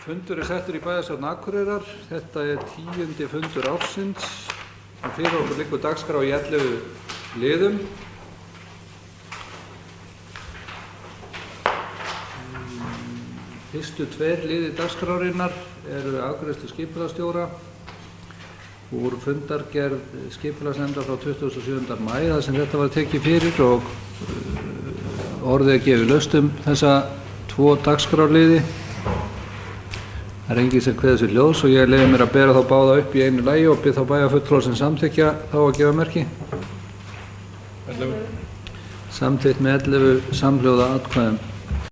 Fundur settur í bæjarstjórn Akureyrar. Þetta 10. fundur ársins. Fyrir okkur liggur dagskrá í 11 liðum. Fyrstu 2 liði dagskrárinnar eru afgreiðslu skipulagsstjóra úr fundargerð skipulagsnefndar frá 27. maí þar sem þetta var tekið fyrir og orðið að gefa laust þessa 2 dagskrárliði. Það enginn sem kveður sér ljós og ég leyfi mér að bera þá báða upp í einu lagi og bið þá bæjarfulltrúa sem samþykkja þá að gefa merki. 11. Samþykkt með 11 samhljóða atkvæðum.